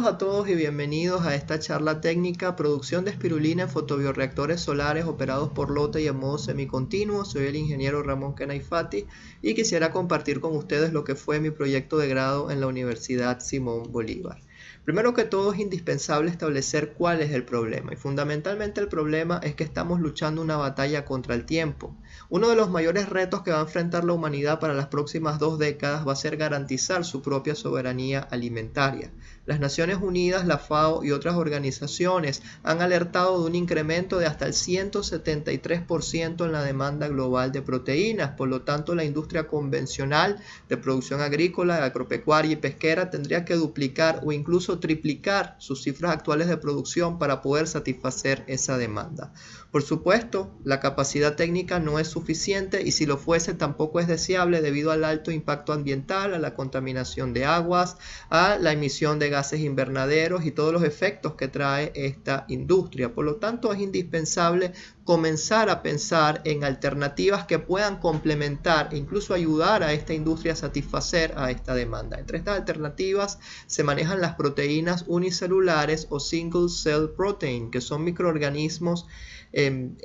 Saludos a todos y bienvenidos a esta charla técnica Producción de espirulina en fotobioreactores solares operados por lote y en modo semicontinuo. Soy el ingeniero Ramón Kenaifati y quisiera compartir con ustedes lo que fue mi proyecto de grado en la Universidad Simón Bolívar. Primero que todo es indispensable establecer cuál es el problema y fundamentalmente el problema es que estamos luchando una batalla contra el tiempo. Uno de los mayores retos que va a enfrentar la humanidad para las próximas 2 décadas va a ser garantizar su propia soberanía alimentaria. Las Naciones Unidas, la FAO y otras organizaciones han alertado de un incremento de hasta el 173% en la demanda global de proteínas. Por lo tanto, la industria convencional de producción agrícola, agropecuaria y pesquera tendría que duplicar o incluso triplicar sus cifras actuales de producción para poder satisfacer esa demanda. Por supuesto, la capacidad técnica no es suficiente y si lo fuese tampoco es deseable debido al alto impacto ambiental, a la contaminación de aguas, a la emisión de gases invernaderos y todos los efectos que trae esta industria. Por lo tanto, es indispensable comenzar a pensar en alternativas que puedan complementar e incluso ayudar a esta industria a satisfacer a esta demanda. Entre estas alternativas se manejan las proteínas unicelulares o single cell protein, que son microorganismos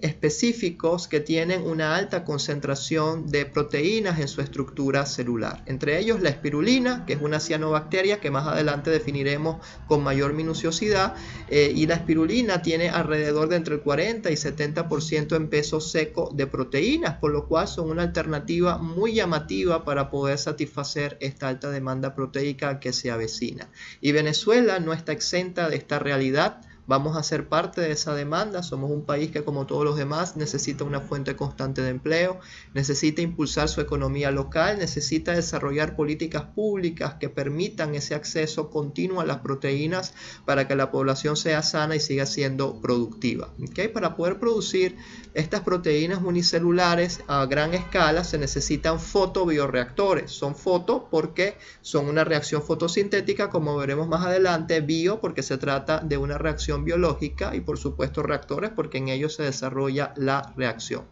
específicos que tienen una alta concentración de proteínas en su estructura celular. Entre ellos la espirulina, que es una cianobacteria que más adelante definiremos con mayor minuciosidad, y la espirulina tiene alrededor de entre el 40 y 70% en peso seco de proteínas, por lo cual son una alternativa muy llamativa para poder satisfacer esta alta demanda proteica que se avecina. Y Venezuela no está exenta de esta realidad. Vamos a ser parte de esa demanda. Somos un país que, como todos los demás, necesita una fuente constante de empleo, necesita impulsar su economía local, necesita desarrollar políticas públicas que permitan ese acceso continuo a las proteínas para que la población sea sana y siga siendo productiva. ¿Okay? Para poder producir estas proteínas unicelulares a gran escala se necesitan fotobioreactores. Son foto porque son una reacción fotosintética, como veremos más adelante, bio porque se trata de una reacción biológica y por supuesto reactores porque en ellos se desarrolla la reacción.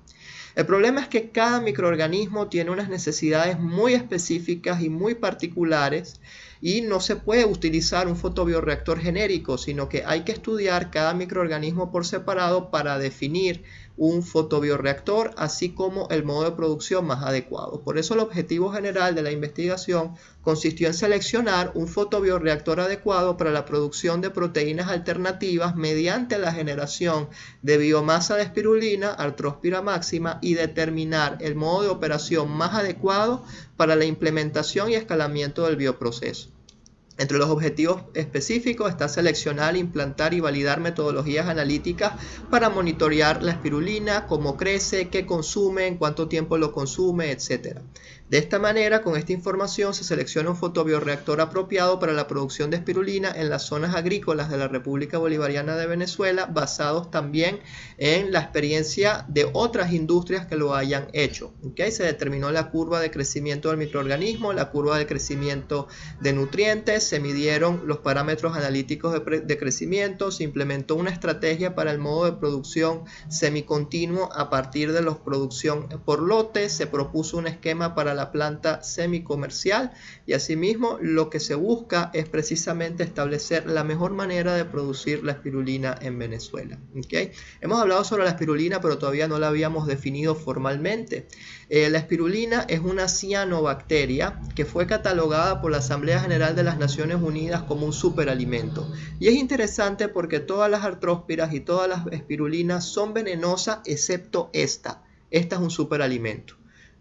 El problema es que cada microorganismo tiene unas necesidades muy específicas y muy particulares y no se puede utilizar un fotobioreactor genérico, sino que hay que estudiar cada microorganismo por separado para definir un fotobioreactor, así como el modo de producción más adecuado. Por eso el objetivo general de la investigación consistió en seleccionar un fotobioreactor adecuado para la producción de proteínas alternativas mediante la generación de biomasa de espirulina, Arthrospira máxima, y determinar el modo de operación más adecuado para la implementación y escalamiento del bioproceso. Entre los objetivos específicos está seleccionar, implantar y validar metodologías analíticas para monitorear la espirulina, cómo crece, qué consume, en cuánto tiempo lo consume, etc. De esta manera, con esta información se selecciona un fotobioreactor apropiado para la producción de espirulina en las zonas agrícolas de la República Bolivariana de Venezuela, basados también en la experiencia de otras industrias que lo hayan hecho. ¿Okay? Se determinó la curva de crecimiento del microorganismo, la curva de crecimiento de nutrientes, se midieron los parámetros analíticos de crecimiento, se implementó una estrategia para el modo de producción semicontinuo a partir de la producción por lote, se propuso un esquema para la planta semicomercial y asimismo lo que se busca es precisamente establecer la mejor manera de producir la espirulina en Venezuela. ¿Okay? Hemos hablado sobre la espirulina, pero todavía no la habíamos definido formalmente. La espirulina es una cianobacteria que fue catalogada por la Asamblea General de las Naciones Unidas como un superalimento. Y es interesante porque todas las artróspiras y todas las espirulinas son venenosas excepto esta. Esta es un superalimento.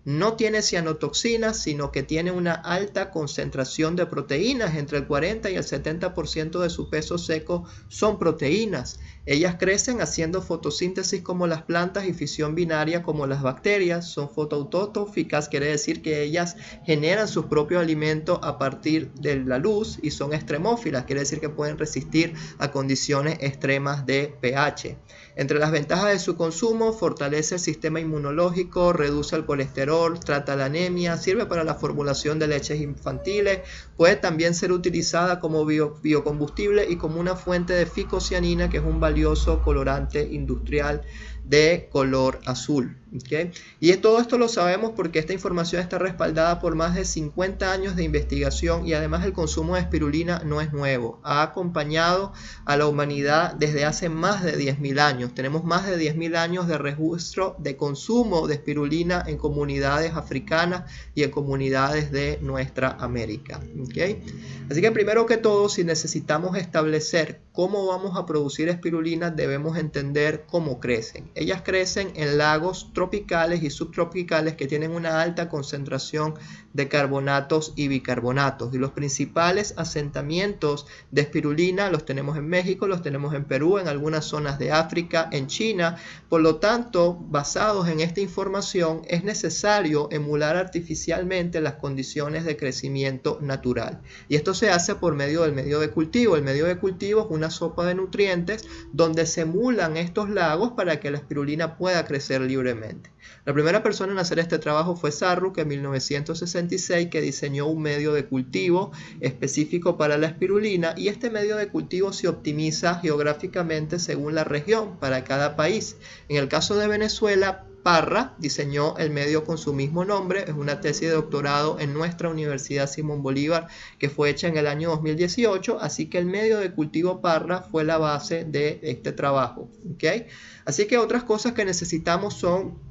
No tiene cianotoxinas, sino que tiene una alta concentración de proteínas. Entre el 40 y el 70% de su peso seco son proteínas. Ellas crecen haciendo fotosíntesis como las plantas y fisión binaria como las bacterias. Son fotoautótrofas, quiere decir que ellas generan sus propios alimentos a partir de la luz y son extremófilas, quiere decir que pueden resistir a condiciones extremas de pH. Entre las ventajas de su consumo, fortalece el sistema inmunológico, reduce el colesterol, dolor, trata la anemia, sirve para la formulación de leches infantiles, puede también ser utilizada como biocombustible y como una fuente de ficocianina, que es un valioso colorante industrial de color azul. ¿Okay? Y todo esto lo sabemos porque esta información está respaldada por más de 50 años de investigación, y además el consumo de espirulina no es nuevo, ha acompañado a la humanidad desde hace más de 10.000 años. Tenemos más de 10.000 años de registro de consumo de espirulina en comunidades africanas y en comunidades de nuestra América. ¿Okay? Así que primero que todo, si necesitamos establecer cómo vamos a producir espirulina, debemos entender cómo crecen. Ellas crecen en lagos tropicales y subtropicales que tienen una alta concentración de carbonatos y bicarbonatos, y los principales asentamientos de espirulina los tenemos en México, los tenemos en Perú, en algunas zonas de África, en China. Por lo tanto, basados en esta información, es necesario emular artificialmente las condiciones de crecimiento natural, y esto se hace por medio del medio de cultivo. El medio de cultivo es una sopa de nutrientes donde se emulan estos lagos para que la espirulina pueda crecer libremente. La primera persona en hacer este trabajo fue Sarruk en 1966, que diseñó un medio de cultivo específico para la espirulina, y este medio de cultivo se optimiza geográficamente según la región para cada país. En el caso de Venezuela, Parra diseñó el medio con su mismo nombre. Es una tesis de doctorado en nuestra Universidad Simón Bolívar que fue hecha en el año 2018, así que el medio de cultivo Parra fue la base de este trabajo. ¿Okay? Así que otras cosas que necesitamos son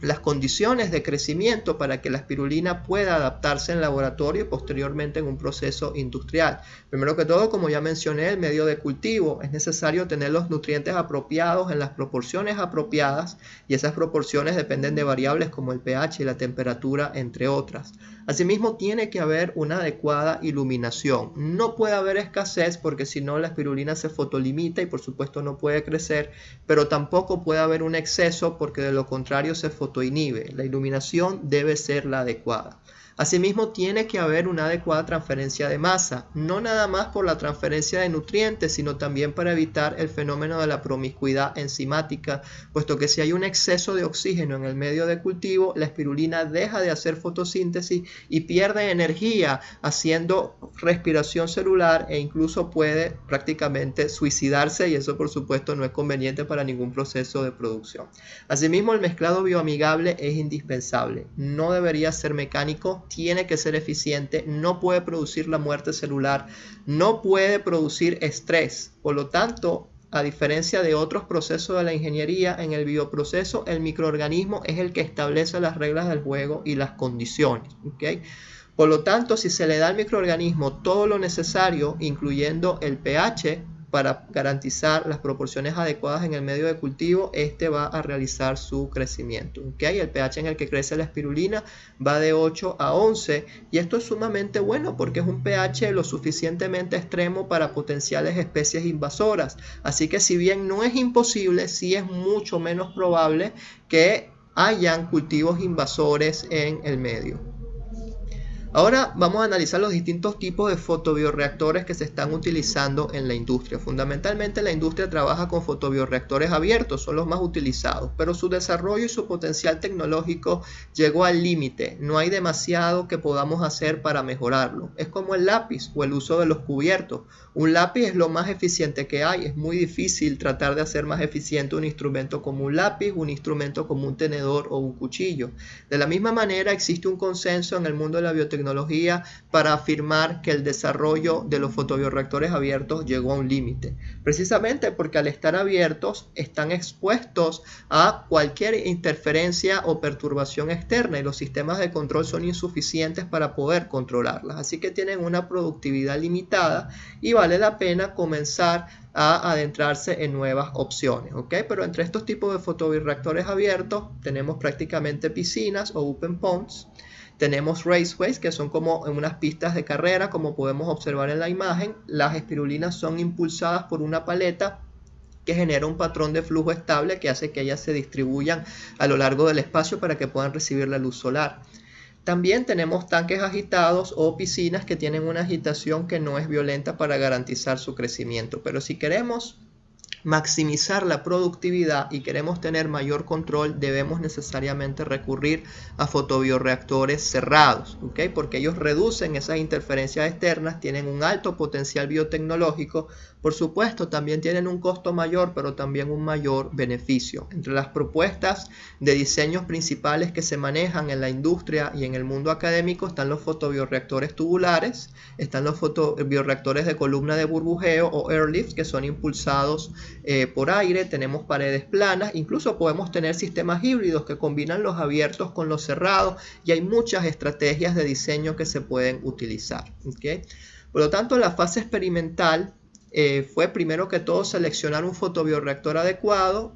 las condiciones de crecimiento para que la espirulina pueda adaptarse en laboratorio y posteriormente en un proceso industrial. Primero que todo, como ya mencioné, el medio de cultivo. Es necesario tener los nutrientes apropiados en las proporciones apropiadas, y esas proporciones dependen de variables como el pH y la temperatura, entre otras. Asimismo, tiene que haber una adecuada iluminación. No puede haber escasez, porque si no la espirulina se fotolimita y por supuesto no puede crecer, pero tampoco puede haber un exceso, porque de lo contrario se fotoinhibe. La iluminación debe ser la adecuada. Asimismo, tiene que haber una adecuada transferencia de masa, no nada más por la transferencia de nutrientes, sino también para evitar el fenómeno de la promiscuidad enzimática, puesto que si hay un exceso de oxígeno en el medio de cultivo, la espirulina deja de hacer fotosíntesis y pierde energía haciendo respiración celular, e incluso puede prácticamente suicidarse, y eso por supuesto no es conveniente para ningún proceso de producción. Asimismo, el mezclado bioamigable es indispensable, no debería ser mecánico, tiene que ser eficiente, no puede producir la muerte celular, no puede producir estrés. Por lo tanto, a diferencia de otros procesos de la ingeniería, en el bioproceso el microorganismo es el que establece las reglas del juego y las condiciones. ¿Okay? Por lo tanto, si se le da al microorganismo todo lo necesario, incluyendo el pH, para garantizar las proporciones adecuadas en el medio de cultivo, este va a realizar su crecimiento. ¿Okay? El pH en el que crece la espirulina va de 8 a 11, y esto es sumamente bueno porque es un pH lo suficientemente extremo para potenciales especies invasoras. Así que si bien no es imposible, sí es mucho menos probable que hayan cultivos invasores en el medio. Ahora vamos a analizar los distintos tipos de fotobioreactores que se están utilizando en la industria. Fundamentalmente la industria trabaja con fotobioreactores abiertos, son los más utilizados, pero su desarrollo y su potencial tecnológico llegó al límite. No hay demasiado que podamos hacer para mejorarlo. Es como el lápiz o el uso de los cubiertos. Un lápiz es lo más eficiente que hay. Es muy difícil tratar de hacer más eficiente un instrumento como un lápiz, un instrumento como un tenedor o un cuchillo. De la misma manera, existe un consenso en el mundo de la biotecnología para afirmar que el desarrollo de los fotobioreactores abiertos llegó a un límite, precisamente porque al estar abiertos están expuestos a cualquier interferencia o perturbación externa, y los sistemas de control son insuficientes para poder controlarlas, así que tienen una productividad limitada y vale la pena comenzar a adentrarse en nuevas opciones. ¿Okay? Pero entre estos tipos de fotobioreactores abiertos tenemos prácticamente piscinas o open ponds. Tenemos raceways, que son como unas pistas de carrera, como podemos observar en la imagen. Las espirulinas son impulsadas por una paleta que genera un patrón de flujo estable que hace que ellas se distribuyan a lo largo del espacio para que puedan recibir la luz solar. También tenemos tanques agitados o piscinas que tienen una agitación que no es violenta para garantizar su crecimiento. Pero si queremos maximizar la productividad y queremos tener mayor control, debemos necesariamente recurrir a fotobioreactores cerrados, ¿okay? Porque ellos reducen esas interferencias externas, tienen un alto potencial biotecnológico, por supuesto también tienen un costo mayor, pero también un mayor beneficio. Entre las propuestas de diseños principales que se manejan en la industria y en el mundo académico están los fotobioreactores tubulares, están los fotobioreactores de columna de burbujeo o airlift, que son impulsados por aire, tenemos paredes planas, incluso podemos tener sistemas híbridos que combinan los abiertos con los cerrados, y hay muchas estrategias de diseño que se pueden utilizar, ¿okay? Por lo tanto, la fase experimental fue primero que todo seleccionar un fotobioreactor adecuado,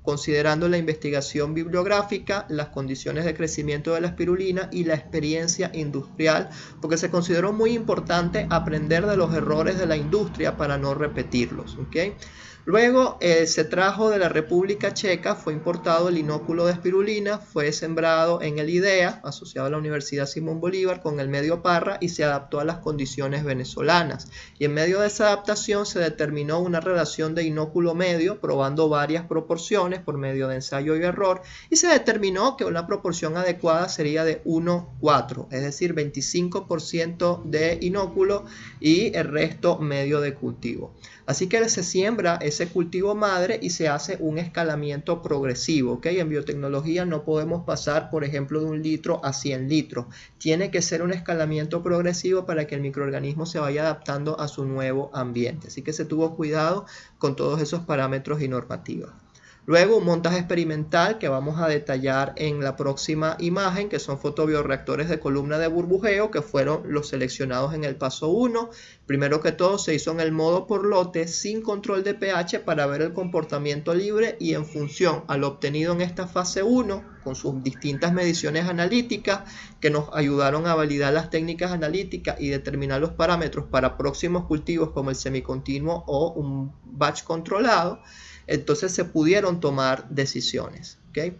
considerando la investigación bibliográfica, las condiciones de crecimiento de la espirulina y la experiencia industrial, porque se consideró muy importante aprender de los errores de la industria para no repetirlos, ¿okay? Luego se trajo de la República Checa, fue importado el inóculo de espirulina, fue sembrado en el IDEA, asociado a la Universidad Simón Bolívar, con el medio Parra, y se adaptó a las condiciones venezolanas. Y en medio de esa adaptación se determinó una relación de inóculo medio, probando varias proporciones por medio de ensayo y error, y se determinó que una proporción adecuada sería de 1:4, es decir, 25% de inóculo y el resto medio de cultivo. Así que se siembra ese cultivo madre y se hace un escalamiento progresivo, ¿okay? En biotecnología no podemos pasar, por ejemplo, de 1 litro a 100 litros. Tiene que ser un escalamiento progresivo para que el microorganismo se vaya adaptando a su nuevo ambiente. Así que se tuvo cuidado con todos esos parámetros y normativas. Luego un montaje experimental que vamos a detallar en la próxima imagen, que son fotobioreactores de columna de burbujeo, que fueron los seleccionados en el paso 1. Primero que todo se hizo en el modo por lote sin control de pH para ver el comportamiento libre, y en función a lo obtenido en esta fase 1, con sus distintas mediciones analíticas que nos ayudaron a validar las técnicas analíticas y determinar los parámetros para próximos cultivos como el semicontinuo o un batch controlado, entonces se pudieron tomar decisiones, ¿okay?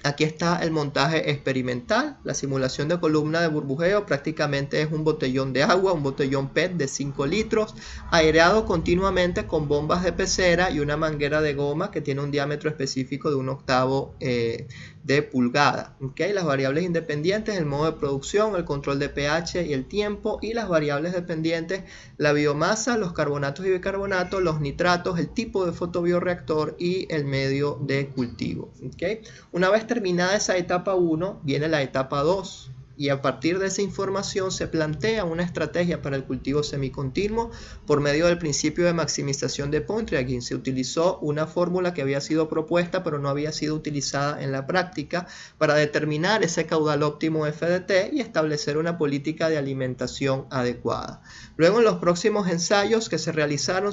Aquí está el montaje experimental. La simulación de columna de burbujeo prácticamente es un botellón de agua, un botellón PET de 5 litros, aireado continuamente con bombas de pecera y una manguera de goma que tiene un diámetro específico de 1/8 de pulgada, ¿okay? Las variables independientes, el modo de producción, el control de pH y el tiempo, y las variables dependientes, la biomasa, los carbonatos y bicarbonatos, los nitratos, el tipo de fotobioreactor y el medio de cultivo, ¿okay? Una vez terminada esa etapa 1, viene la etapa 2. Y a partir de esa información se plantea una estrategia para el cultivo semicontinuo por medio del principio de maximización de Pontryagin. Se utilizó una fórmula que había sido propuesta pero no había sido utilizada en la práctica para determinar ese caudal óptimo FDT y establecer una política de alimentación adecuada. Luego en los próximos ensayos que se realizaron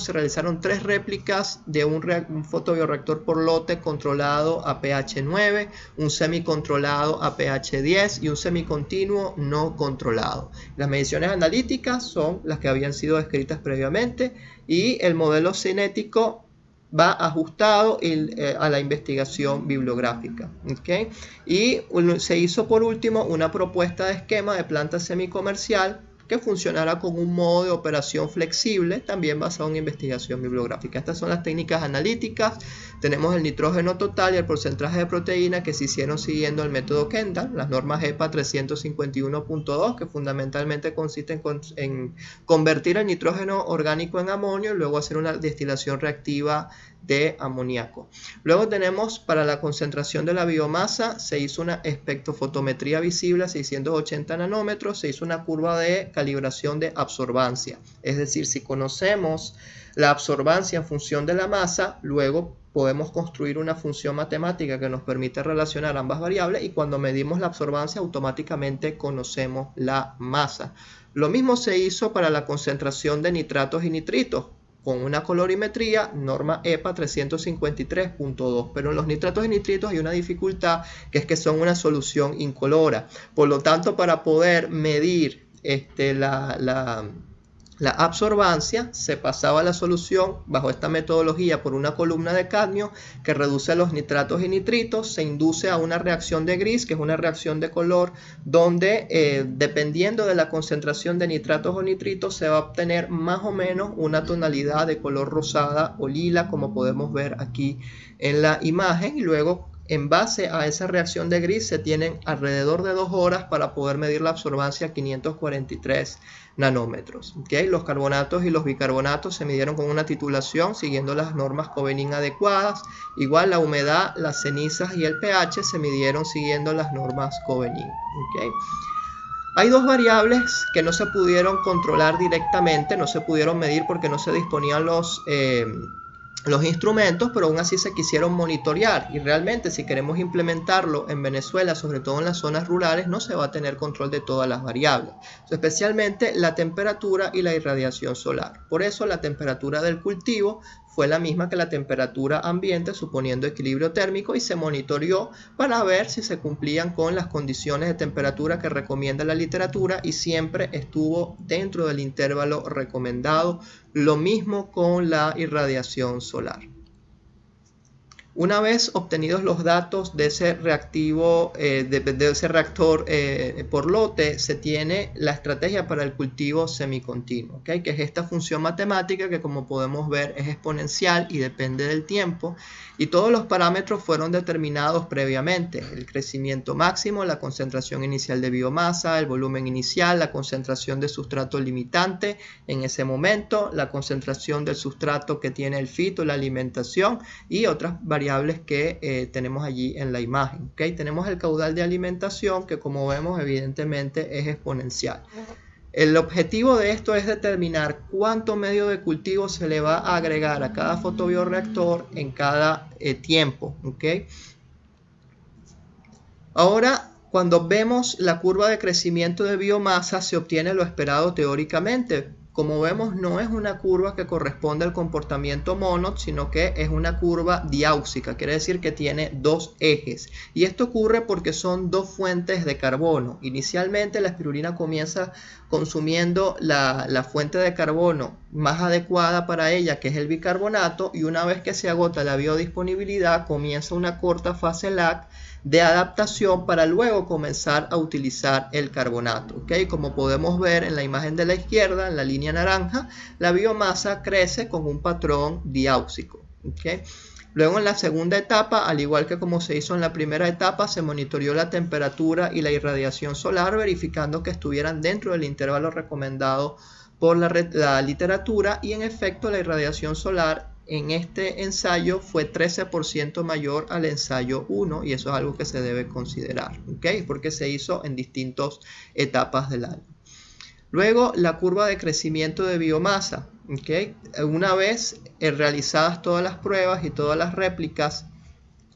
3 réplicas de un fotobioreactor por lote controlado a pH 9, un semicontrolado a pH 10 y un semicontinuo no controlado. Las mediciones analíticas son las que habían sido descritas previamente y el modelo cinético va ajustado a la investigación bibliográfica, ¿okay? Y se hizo por último una propuesta de esquema de planta semicomercial que funcionará con un modo de operación flexible, también basado en investigación bibliográfica. Estas son las técnicas analíticas. Tenemos el nitrógeno total y el porcentaje de proteína que se hicieron siguiendo el método Kendall, las normas EPA 351.2, que fundamentalmente consisten en convertir el nitrógeno orgánico en amonio y luego hacer una destilación reactiva de amoníaco. Luego tenemos para la concentración de la biomasa, se hizo una espectrofotometría visible a 680 nanómetros, se hizo una curva de calibración de absorbancia. Es decir, si conocemos la absorbancia en función de la masa, luego podemos construir una función matemática que nos permite relacionar ambas variables, y cuando medimos la absorbancia automáticamente conocemos la masa. Lo mismo se hizo para la concentración de nitratos y nitritos, con una colorimetría, norma EPA 353.2, pero en los nitratos y nitritos hay una dificultad, que es que son una solución incolora. Por lo tanto, para poder medir la la absorbancia, se pasaba la solución bajo esta metodología por una columna de cadmio que reduce los nitratos y nitritos, se induce a una reacción de gris, que es una reacción de color, donde dependiendo de la concentración de nitratos o nitritos se va a obtener más o menos una tonalidad de color rosada o lila, como podemos ver aquí en la imagen, y luego en base a esa reacción de gris se tienen alrededor de 2 horas para poder medir la absorbancia a 543 nanómetros. ¿Okay? Los carbonatos y los bicarbonatos se midieron con una titulación siguiendo las normas Covenin adecuadas. Igual la humedad, las cenizas y el pH se midieron siguiendo las normas Covenin. ¿Okay? Hay dos variables que no se pudieron controlar directamente, no se pudieron medir porque no se disponían los instrumentos, pero aún así se quisieron monitorear, y realmente si queremos implementarlo en Venezuela, sobre todo en las zonas rurales, no se va a tener control de todas las variables, especialmente la temperatura y la irradiación solar. Por eso la temperatura del cultivo fue la misma que la temperatura ambiente, suponiendo equilibrio térmico, y se monitoreó para ver si se cumplían con las condiciones de temperatura que recomienda la literatura, y siempre estuvo dentro del intervalo recomendado. Lo mismo con la irradiación solar. Una vez obtenidos los datos de ese reactivo, de ese reactor por lote, se tiene la estrategia para el cultivo semicontinuo, ¿okay? Que es esta función matemática que, como podemos ver, es exponencial y depende del tiempo, y todos los parámetros fueron determinados previamente: el crecimiento máximo, la concentración inicial de biomasa, el volumen inicial, la concentración de sustrato limitante en ese momento, la concentración del sustrato que tiene el fito, la alimentación, y otras variables que tenemos allí en la imagen. ¿Okay? Tenemos el caudal de alimentación, que como vemos evidentemente es exponencial. El objetivo de esto es determinar cuánto medio de cultivo se le va a agregar a cada fotobioreactor en cada tiempo. ¿Okay? Ahora, cuando vemos la curva de crecimiento de biomasa, se obtiene lo esperado teóricamente. Como vemos, no es una curva que corresponde al comportamiento monod, sino que es una curva diáusica, quiere decir que tiene dos ejes. Y esto ocurre porque son dos fuentes de carbono. Inicialmente la espirulina comienza consumiendo la fuente de carbono más adecuada para ella, que es el bicarbonato, y una vez que se agota la biodisponibilidad, comienza una corta fase lag de adaptación para luego comenzar a utilizar el carbonato. ¿Okay? Como podemos ver en la imagen de la izquierda, en la línea naranja, la biomasa crece con un patrón diáusico. ¿Okay? Luego, en la segunda etapa, al igual que como se hizo en la primera etapa, se monitoreó la temperatura y la irradiación solar, verificando que estuvieran dentro del intervalo recomendado por la literatura, y en efecto la irradiación solar en este ensayo fue 13% mayor al ensayo 1, y eso es algo que se debe considerar, ¿okay? Porque se hizo en distintas etapas del año. Luego, la curva de crecimiento de biomasa, ¿okay? Una vez realizadas todas las pruebas y todas las réplicas,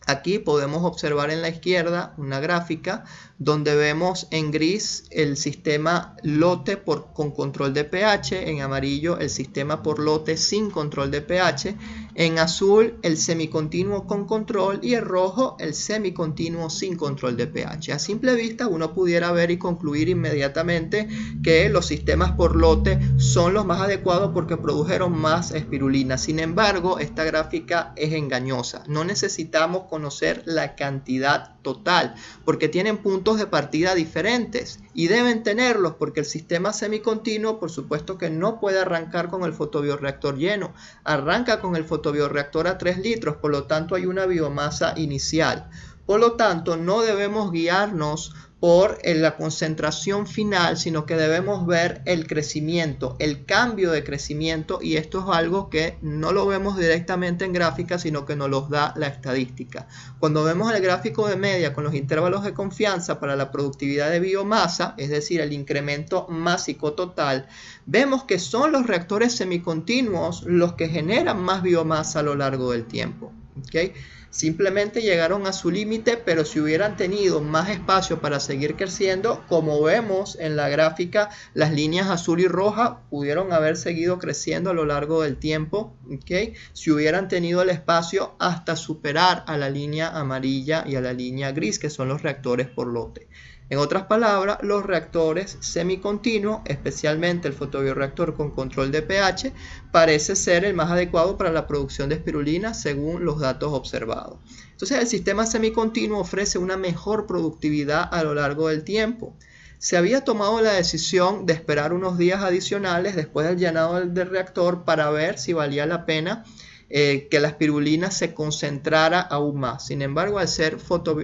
aquí podemos observar en la izquierda una gráfica donde vemos en gris el sistema lote con control de pH, en amarillo el sistema por lote sin control de pH, en azul el semicontinuo con control, y en rojo el semicontinuo sin control de pH. A simple vista uno pudiera ver y concluir inmediatamente que los sistemas por lote son los más adecuados porque produjeron más espirulina. Sin embargo, esta gráfica es engañosa. No necesitamos conocer la cantidad total porque tienen puntos de partida diferentes, y deben tenerlos porque el sistema semicontinuo, por supuesto que no puede arrancar con el fotobioreactor lleno, arranca con el fotobioreactor a 3 litros, por lo tanto hay una biomasa inicial. Por lo tanto, no debemos guiarnos por la concentración final, sino que debemos ver el crecimiento, el cambio de crecimiento, y esto es algo que no lo vemos directamente en gráfica, sino que nos los da la estadística. Cuando vemos el gráfico de media con los intervalos de confianza para la productividad de biomasa, es decir, el incremento másico total, vemos que son los reactores semicontinuos los que generan más biomasa a lo largo del tiempo. ¿Okay? Simplemente llegaron a su límite, pero si hubieran tenido más espacio para seguir creciendo, como vemos en la gráfica, las líneas azul y roja pudieron haber seguido creciendo a lo largo del tiempo, ¿okay? Si hubieran tenido el espacio hasta superar a la línea amarilla y a la línea gris, que son los reactores por lote. En otras palabras, los reactores semicontinuos, especialmente el fotobioreactor con control de pH, parece ser el más adecuado para la producción de espirulina según los datos observados. Entonces, el sistema semicontinuo ofrece una mejor productividad a lo largo del tiempo. Se había tomado la decisión de esperar unos días adicionales después del llenado del reactor para ver si valía la pena que la espirulina se concentrara aún más. Sin embargo, al ser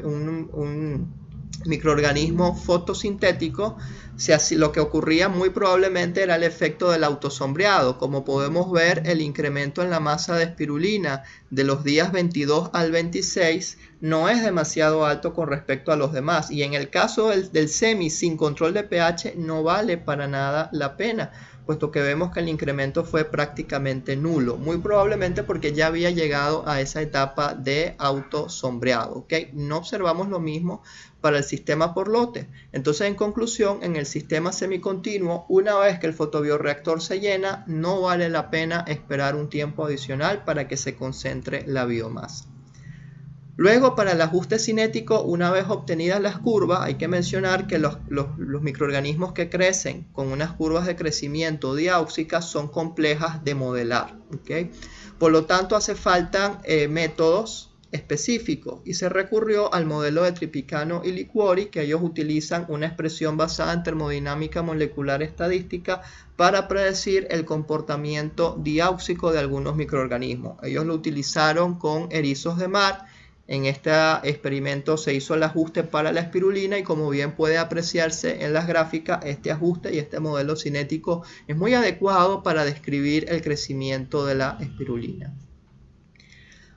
un microorganismo fotosintético, lo que ocurría muy probablemente era el efecto del autosombreado. Como podemos ver, el incremento en la masa de espirulina de los días 22 al 26 no es demasiado alto con respecto a los demás, y en el caso del semi sin control de pH no vale para nada la pena, puesto que vemos que el incremento fue prácticamente nulo, muy probablemente porque ya había llegado a esa etapa de autosombreado, ¿ok? No observamos lo mismo para el sistema por lote. Entonces, en conclusión, en el sistema semicontinuo, una vez que el fotobioreactor se llena, no vale la pena esperar un tiempo adicional para que se concentre la biomasa. Luego, para el ajuste cinético, una vez obtenidas las curvas, hay que mencionar que los microorganismos que crecen con unas curvas de crecimiento diáuxicas son complejas de modelar, ¿okay? Por lo tanto, hace falta métodos específicos y se recurrió al modelo de Tripicano y Liquori, que ellos utilizan una expresión basada en termodinámica molecular estadística para predecir el comportamiento diáuxico de algunos microorganismos. Ellos lo utilizaron con erizos de mar. En este experimento se hizo el ajuste para la espirulina y, como bien puede apreciarse en las gráficas, este ajuste y este modelo cinético es muy adecuado para describir el crecimiento de la espirulina.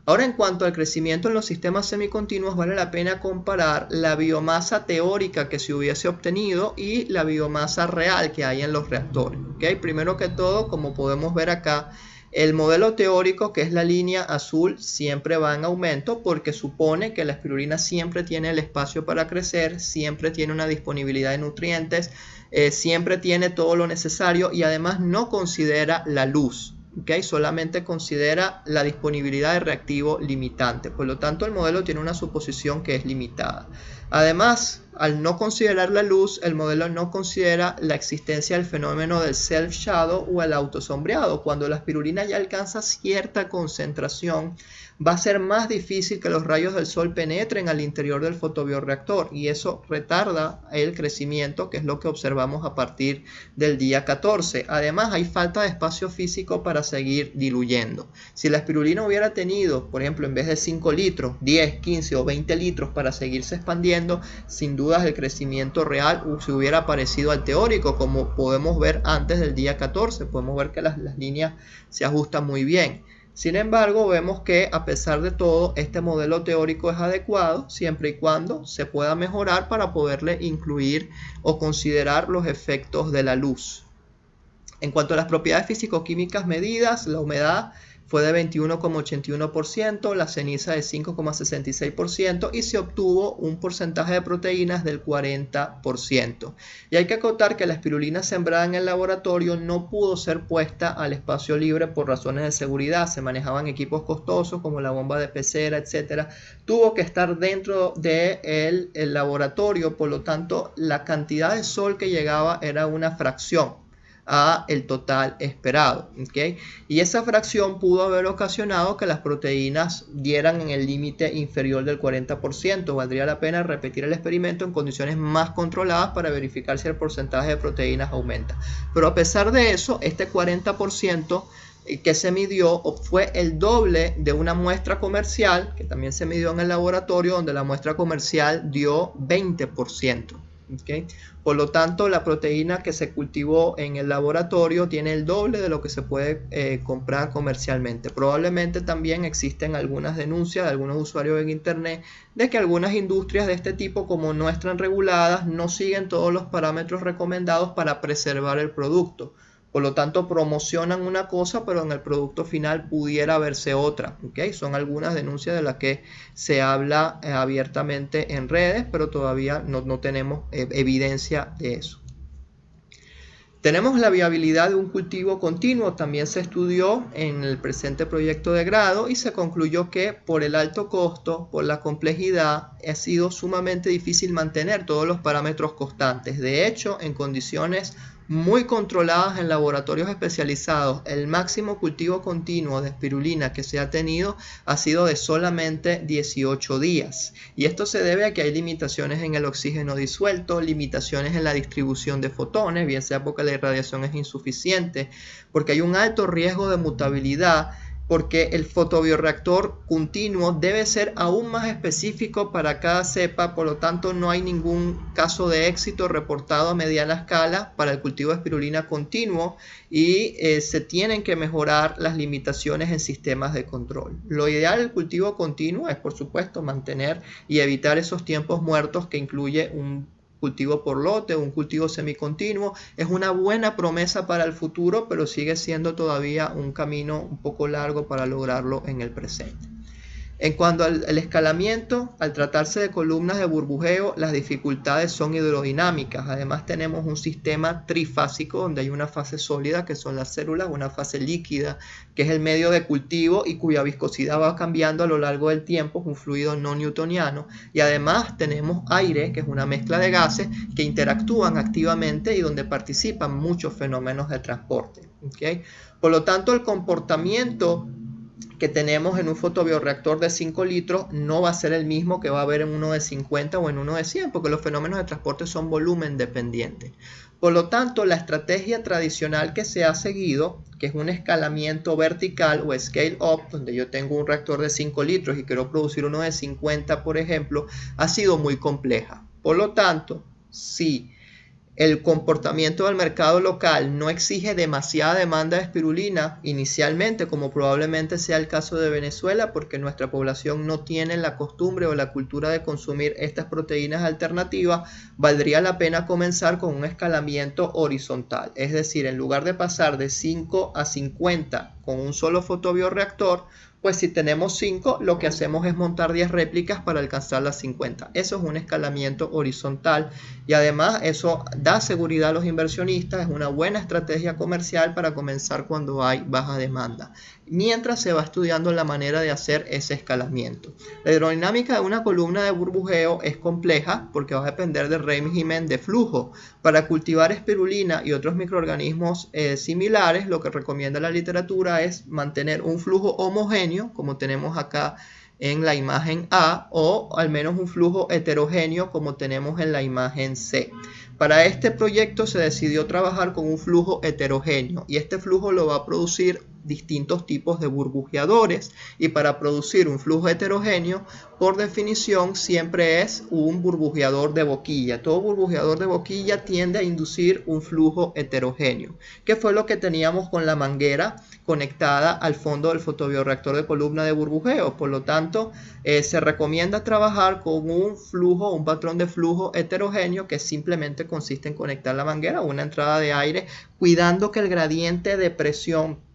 Ahora, en cuanto al crecimiento en los sistemas semicontinuos, vale la pena comparar la biomasa teórica que se hubiese obtenido y la biomasa real que hay en los reactores, ¿okay? Primero que todo, como podemos ver acá, el modelo teórico, que es la línea azul, siempre va en aumento porque supone que la espirulina siempre tiene el espacio para crecer, siempre tiene una disponibilidad de nutrientes, siempre tiene todo lo necesario y además no considera la luz. ¿Okay? Solamente considera la disponibilidad de reactivo limitante. Por lo tanto, el modelo tiene una suposición que es limitada. Además, al no considerar la luz, el modelo no considera la existencia del fenómeno del self-shadow o el autosombreado. Cuando la espirulina ya alcanza cierta concentración, va a ser más difícil que los rayos del sol penetren al interior del fotobioreactor y eso retarda el crecimiento, que es lo que observamos a partir del día 14. Además, hay falta de espacio físico para seguir diluyendo. Si la espirulina hubiera tenido, por ejemplo, en vez de 5 litros, 10, 15 o 20 litros para seguirse expandiendo, sin dudas el crecimiento real se hubiera parecido al teórico, como podemos ver antes del día 14. Podemos ver que las líneas se ajustan muy bien. Sin embargo, vemos que a pesar de todo, este modelo teórico es adecuado siempre y cuando se pueda mejorar para poderle incluir o considerar los efectos de la luz. En cuanto a las propiedades físico-químicas medidas, la humedad fue de 21,81%, la ceniza de 5,66% y se obtuvo un porcentaje de proteínas del 40%. Y hay que acotar que la espirulina sembrada en el laboratorio no pudo ser puesta al espacio libre por razones de seguridad. Se manejaban equipos costosos como la bomba de pecera, etc. Tuvo que estar dentro del laboratorio, por lo tanto la cantidad de sol que llegaba era una fracción a el total esperado, ¿okay? Y esa fracción pudo haber ocasionado que las proteínas dieran en el límite inferior del 40%. Valdría la pena repetir el experimento en condiciones más controladas para verificar si el porcentaje de proteínas aumenta. Pero a pesar de eso, este 40% que se midió fue el doble de una muestra comercial que también se midió en el laboratorio, donde la muestra comercial dio 20%. ¿Okay? Por lo tanto, la proteína que se cultivó en el laboratorio tiene el doble de lo que se puede comprar comercialmente. Probablemente también existen algunas denuncias de algunos usuarios en internet de que algunas industrias de este tipo, como no están reguladas, no siguen todos los parámetros recomendados para preservar el producto. Por lo tanto, promocionan una cosa, pero en el producto final pudiera verse otra. ¿Okay? Son algunas denuncias de las que se habla abiertamente en redes, pero todavía no tenemos evidencia de eso. Tenemos la viabilidad de un cultivo continuo, también se estudió en el presente proyecto de grado y se concluyó que por el alto costo, por la complejidad, ha sido sumamente difícil mantener todos los parámetros constantes. De hecho, en condiciones muy controladas en laboratorios especializados, el máximo cultivo continuo de espirulina que se ha tenido ha sido de solamente 18 días. Y esto se debe a que hay limitaciones en el oxígeno disuelto, limitaciones en la distribución de fotones, bien sea porque la irradiación es insuficiente, porque hay un alto riesgo de mutabilidad, porque el fotobioreactor continuo debe ser aún más específico para cada cepa, por lo tanto no hay ningún caso de éxito reportado a mediana escala para el cultivo de espirulina continuo y se tienen que mejorar las limitaciones en sistemas de control. Lo ideal del cultivo continuo es, por supuesto, mantener y evitar esos tiempos muertos que incluye un cultivo por lote, un cultivo semicontinuo. Es una buena promesa para el futuro, pero sigue siendo todavía un camino un poco largo para lograrlo en el presente. En cuanto al escalamiento, al tratarse de columnas de burbujeo, las dificultades son hidrodinámicas. Además tenemos un sistema trifásico donde hay una fase sólida, que son las células, una fase líquida, que es el medio de cultivo y cuya viscosidad va cambiando a lo largo del tiempo, es un fluido no newtoniano. Y además tenemos aire, que es una mezcla de gases que interactúan activamente y donde participan muchos fenómenos de transporte. ¿Okay? Por lo tanto, el comportamiento que tenemos en un fotobioreactor de 5 litros no va a ser el mismo que va a haber en uno de 50 o en uno de 100, porque los fenómenos de transporte son volumen dependientes. Por lo tanto, la estrategia tradicional que se ha seguido, que es un escalamiento vertical o scale up, donde yo tengo un reactor de 5 litros y quiero producir uno de 50, por ejemplo, ha sido muy compleja. Por lo tanto, si el comportamiento del mercado local no exige demasiada demanda de espirulina inicialmente, como probablemente sea el caso de Venezuela, porque nuestra población no tiene la costumbre o la cultura de consumir estas proteínas alternativas, valdría la pena comenzar con un escalamiento horizontal. Es decir, en lugar de pasar de 5 a 50 con un solo fotobioreactor, pues si tenemos 5, lo que hacemos es montar 10 réplicas para alcanzar las 50. Eso es un escalamiento horizontal y además eso da seguridad a los inversionistas, es una buena estrategia comercial para comenzar cuando hay baja demanda, mientras se va estudiando la manera de hacer ese escalamiento. La hidrodinámica de una columna de burbujeo es compleja porque va a depender del régimen de flujo. Para cultivar espirulina y otros microorganismos similares, lo que recomienda la literatura es mantener un flujo homogéneo, como tenemos acá en la imagen A, o al menos un flujo heterogéneo como tenemos en la imagen C. Para este proyecto se decidió trabajar con un flujo heterogéneo y este flujo lo va a producir distintos tipos de burbujeadores, y para producir un flujo heterogéneo, por definición, siempre es un burbujeador de boquilla. Todo burbujeador de boquilla tiende a inducir un flujo heterogéneo, que fue lo que teníamos con la manguera conectada al fondo del fotobioreactor de columna de burbujeo. Por lo tanto, se recomienda trabajar con un flujo, un patrón de flujo heterogéneo que simplemente consiste en conectar la manguera a una entrada de aire, cuidando que el gradiente de presión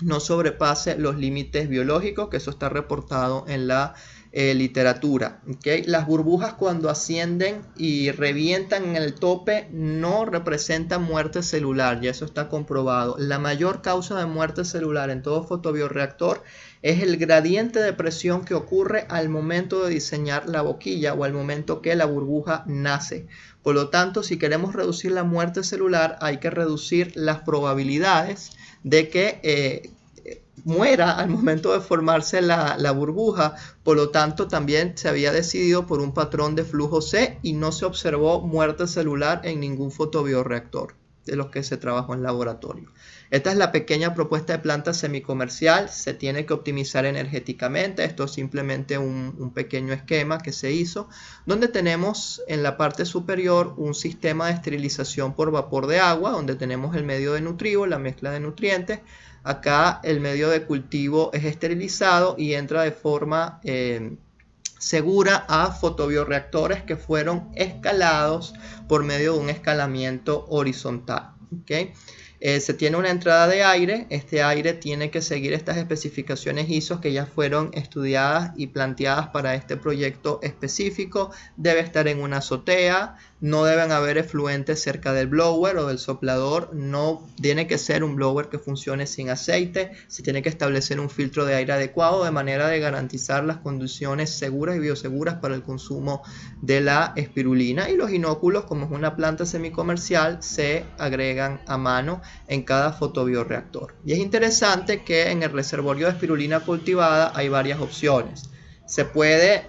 no sobrepase los límites biológicos, que eso está reportado en la literatura. ¿Okay? Las burbujas, cuando ascienden y revientan en el tope, no representan muerte celular, ya eso está comprobado. La mayor causa de muerte celular en todo fotobioreactor es el gradiente de presión que ocurre al momento de diseñar la boquilla o al momento que la burbuja nace. Por lo tanto, si queremos reducir la muerte celular, hay que reducir las probabilidades de que muera al momento de formarse la burbuja. Por lo tanto, también se había decidido por un patrón de flujo C y no se observó muerte celular en ningún fotobioreactor de los que se trabajó en laboratorio. Esta es la pequeña propuesta de planta semicomercial. Se tiene que optimizar energéticamente. Esto es simplemente un pequeño esquema que se hizo, donde tenemos en la parte superior un sistema de esterilización por vapor de agua, donde tenemos el medio de nutrivo, la mezcla de nutrientes. Acá el medio de cultivo es esterilizado y entra de forma segura a fotobioreactores que fueron escalados por medio de un escalamiento horizontal. ¿Okay? Se tiene una entrada de aire. Este aire tiene que seguir estas especificaciones ISO que ya fueron estudiadas y planteadas para este proyecto específico. Debe estar en una azotea, no deben haber efluentes cerca del blower o del soplador, no tiene que ser un blower que funcione sin aceite, se tiene que establecer un filtro de aire adecuado de manera de garantizar las condiciones seguras y bioseguras para el consumo de la espirulina, y los inóculos, como es una planta semicomercial, se agregan a mano en cada fotobioreactor. Y es interesante que en el reservorio de espirulina cultivada hay varias opciones. Se puede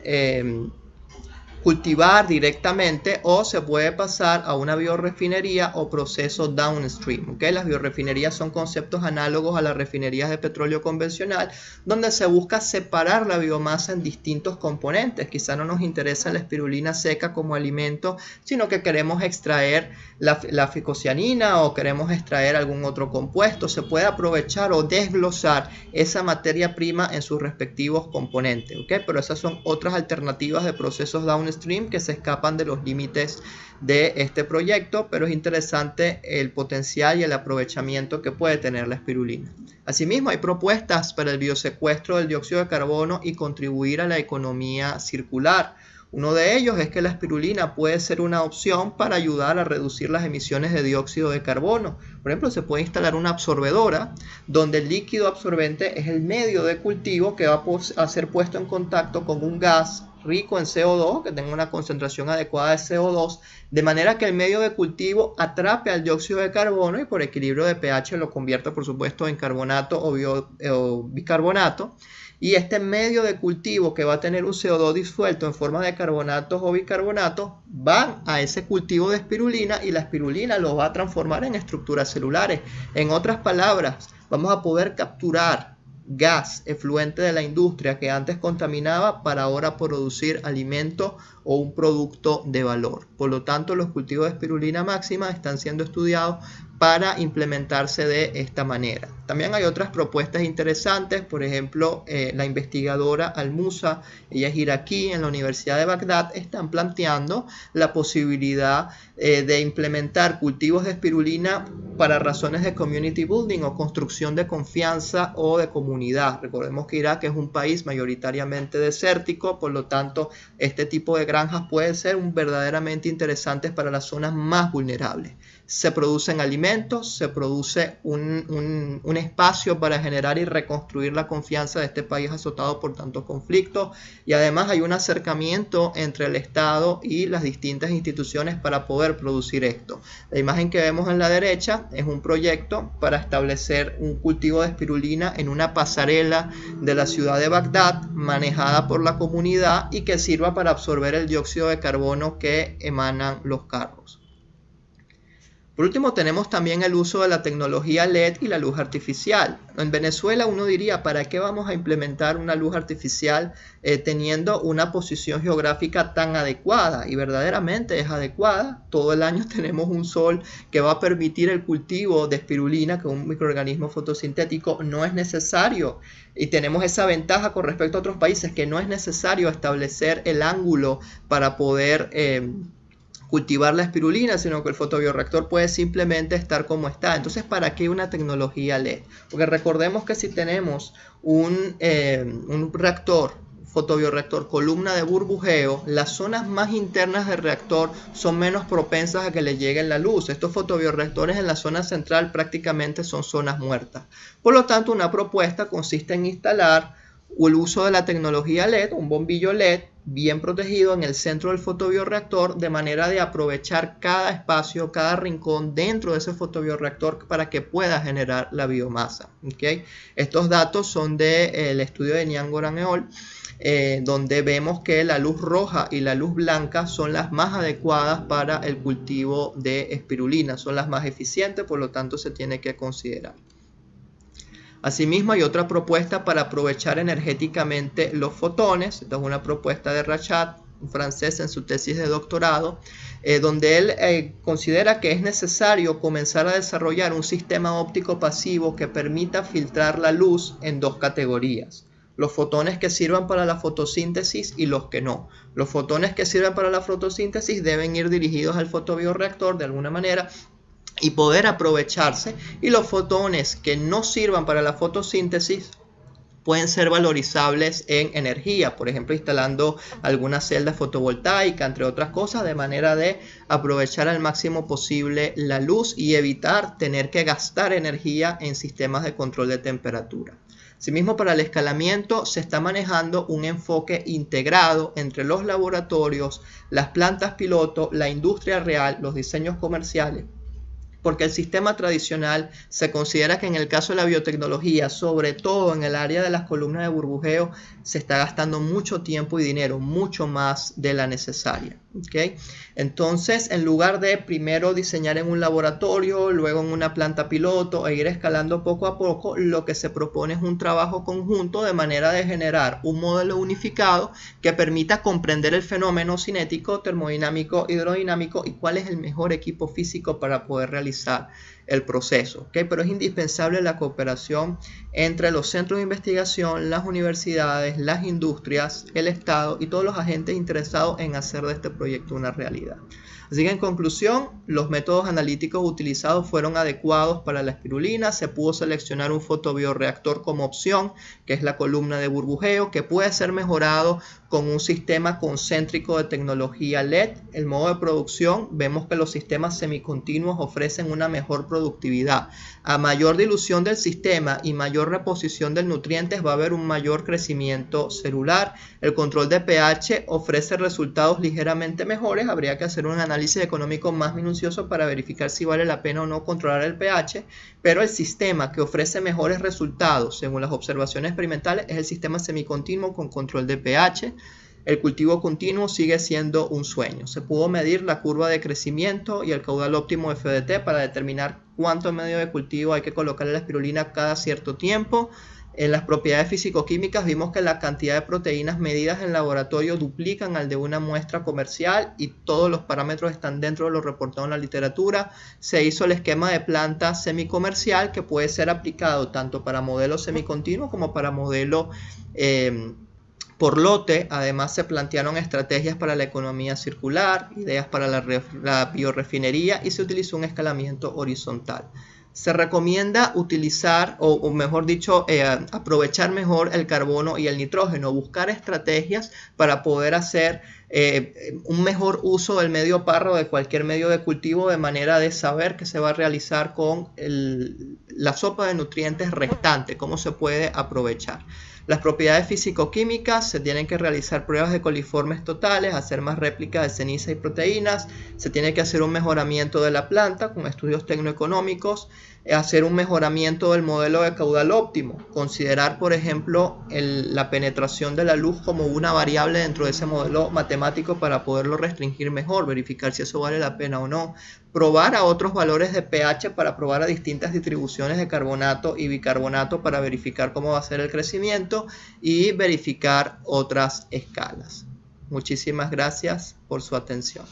cultivar directamente o se puede pasar a una biorefinería o proceso downstream. ¿Okay? Las biorefinerías son conceptos análogos a las refinerías de petróleo convencional, donde se busca separar la biomasa en distintos componentes. Quizá no nos interesa la espirulina seca como alimento, sino que queremos extraer la ficocianina o queremos extraer algún otro compuesto. Se puede aprovechar o desglosar esa materia prima en sus respectivos componentes. ¿Okay? Pero esas son otras alternativas de procesos downstream que se escapan de los límites de este proyecto, pero es interesante el potencial y el aprovechamiento que puede tener la espirulina. Asimismo, hay propuestas para el biosecuestro del dióxido de carbono y contribuir a la economía circular. Uno de ellos es que la espirulina puede ser una opción para ayudar a reducir las emisiones de dióxido de carbono. Por ejemplo, se puede instalar una absorbedora donde el líquido absorbente es el medio de cultivo que va a ser puesto en contacto con un gas rico en CO2, que tenga una concentración adecuada de CO2, de manera que el medio de cultivo atrape al dióxido de carbono y por equilibrio de pH lo convierta, por supuesto, en carbonato o bicarbonato. Y este medio de cultivo que va a tener un CO2 disuelto en forma de carbonatos o bicarbonatos van a ese cultivo de espirulina y la espirulina lo va a transformar en estructuras celulares. En otras palabras, vamos a poder capturar gas efluente de la industria que antes contaminaba para ahora producir alimento o un producto de valor. Por lo tanto, los cultivos de espirulina máxima están siendo estudiados para implementarse de esta manera. También hay otras propuestas interesantes, por ejemplo, la investigadora Al-Musa, ella es iraquí, en la Universidad de Bagdad, están planteando la posibilidad de implementar cultivos de espirulina para razones de community building o construcción de confianza o de comunidad. Recordemos que Irak es un país mayoritariamente desértico, por lo tanto, este tipo de granjas pueden ser verdaderamente interesantes para las zonas más vulnerables. Se producen alimentos, se produce un espacio para generar y reconstruir la confianza de este país azotado por tantos conflictos, y además hay un acercamiento entre el Estado y las distintas instituciones para poder producir esto. La imagen que vemos en la derecha es un proyecto para establecer un cultivo de espirulina en una pasarela de la ciudad de Bagdad manejada por la comunidad y que sirva para absorber el dióxido de carbono que emanan los carros. Por último, tenemos también el uso de la tecnología LED y la luz artificial. En Venezuela uno diría, ¿para qué vamos a implementar una luz artificial teniendo una posición geográfica tan adecuada? Y verdaderamente es adecuada. Todo el año tenemos un sol que va a permitir el cultivo de espirulina, que es un microorganismo fotosintético. No es necesario, y tenemos esa ventaja con respecto a otros países, que no es necesario establecer el ángulo para poder cultivar la espirulina, sino que el fotobioreactor puede simplemente estar como está. Entonces, ¿para qué una tecnología LED? Porque recordemos que si tenemos un reactor, fotobioreactor, columna de burbujeo, las zonas más internas del reactor son menos propensas a que le llegue la luz. Estos fotobioreactores en la zona central prácticamente son zonas muertas. Por lo tanto, una propuesta consiste en instalar el uso de la tecnología LED, un bombillo LED bien protegido en el centro del fotobioreactor, de manera de aprovechar cada espacio, cada rincón dentro de ese fotobioreactor para que pueda generar la biomasa. ¿Okay? Estos datos son del estudio de Niangoran et al. Donde vemos que la luz roja y la luz blanca son las más adecuadas para el cultivo de espirulina, son las más eficientes, por lo tanto se tiene que considerar. Asimismo, hay otra propuesta para aprovechar energéticamente los fotones. Esta es una propuesta de Rachat, un francés, en su tesis de doctorado, donde él considera que es necesario comenzar a desarrollar un sistema óptico pasivo que permita filtrar la luz en dos categorías: los fotones que sirvan para la fotosíntesis y los que no. Los fotones que sirven para la fotosíntesis deben ir dirigidos al fotobioreactor de alguna manera y poder aprovecharse, y los fotones que no sirvan para la fotosíntesis pueden ser valorizables en energía, por ejemplo instalando alguna celda fotovoltaica, entre otras cosas, de manera de aprovechar al máximo posible la luz y evitar tener que gastar energía en sistemas de control de temperatura. Asimismo, para el escalamiento se está manejando un enfoque integrado entre los laboratorios, las plantas piloto, la industria real, los diseños comerciales, porque el sistema tradicional se considera que en el caso de la biotecnología, sobre todo en el área de las columnas de burbujeo, se está gastando mucho tiempo y dinero, mucho más de la necesaria. ¿Okay? Entonces, en lugar de primero diseñar en un laboratorio, luego en una planta piloto e ir escalando poco a poco, lo que se propone es un trabajo conjunto de manera de generar un modelo unificado que permita comprender el fenómeno cinético, termodinámico, hidrodinámico y cuál es el mejor equipo físico para poder realizar el proceso. ¿Okay? Pero es indispensable la cooperación entre los centros de investigación, las universidades, las industrias, el Estado y todos los agentes interesados en hacer de este proyecto una realidad. Así que en conclusión, los métodos analíticos utilizados fueron adecuados para la espirulina. Se pudo seleccionar un fotobioreactor como opción, que es la columna de burbujeo, que puede ser mejorado con un sistema concéntrico de tecnología LED. El modo de producción, vemos que los sistemas semicontinuos ofrecen una mejor productividad. A mayor dilución del sistema y mayor reposición de nutrientes va a haber un mayor crecimiento celular. El control de pH ofrece resultados ligeramente mejores. Habría que hacer un análisis económico más minucioso para verificar si vale la pena o no controlar el pH, pero el sistema que ofrece mejores resultados según las observaciones experimentales es el sistema semicontinuo con control de pH. El cultivo continuo sigue siendo un sueño. Se pudo medir la curva de crecimiento y el caudal óptimo de FDT para determinar cuánto medio de cultivo hay que colocar a la espirulina cada cierto tiempo. En las propiedades físico-químicas vimos que la cantidad de proteínas medidas en laboratorio duplican al de una muestra comercial y todos los parámetros están dentro de lo reportado en la literatura. Se hizo el esquema de planta semicomercial que puede ser aplicado tanto para modelo semicontinuo como para modelo por lote. Además se plantearon estrategias para la economía circular, ideas para la biorefinería y se utilizó un escalamiento horizontal. Se recomienda utilizar, o mejor dicho, aprovechar mejor el carbono y el nitrógeno, buscar estrategias para poder hacer un mejor uso del medio parro de cualquier medio de cultivo, de manera de saber qué se va a realizar con la sopa de nutrientes restante, cómo se puede aprovechar. Las propiedades físico-químicas, se tienen que realizar pruebas de coliformes totales, hacer más réplicas de ceniza y proteínas, se tiene que hacer un mejoramiento de la planta con estudios tecnoeconómicos, hacer un mejoramiento del modelo de caudal óptimo, considerar por ejemplo la penetración de la luz como una variable dentro de ese modelo matemático para poderlo restringir mejor, verificar si eso vale la pena o no, probar a otros valores de pH para probar a distintas distribuciones de carbonato y bicarbonato para verificar cómo va a ser el crecimiento y verificar otras escalas. Muchísimas gracias por su atención.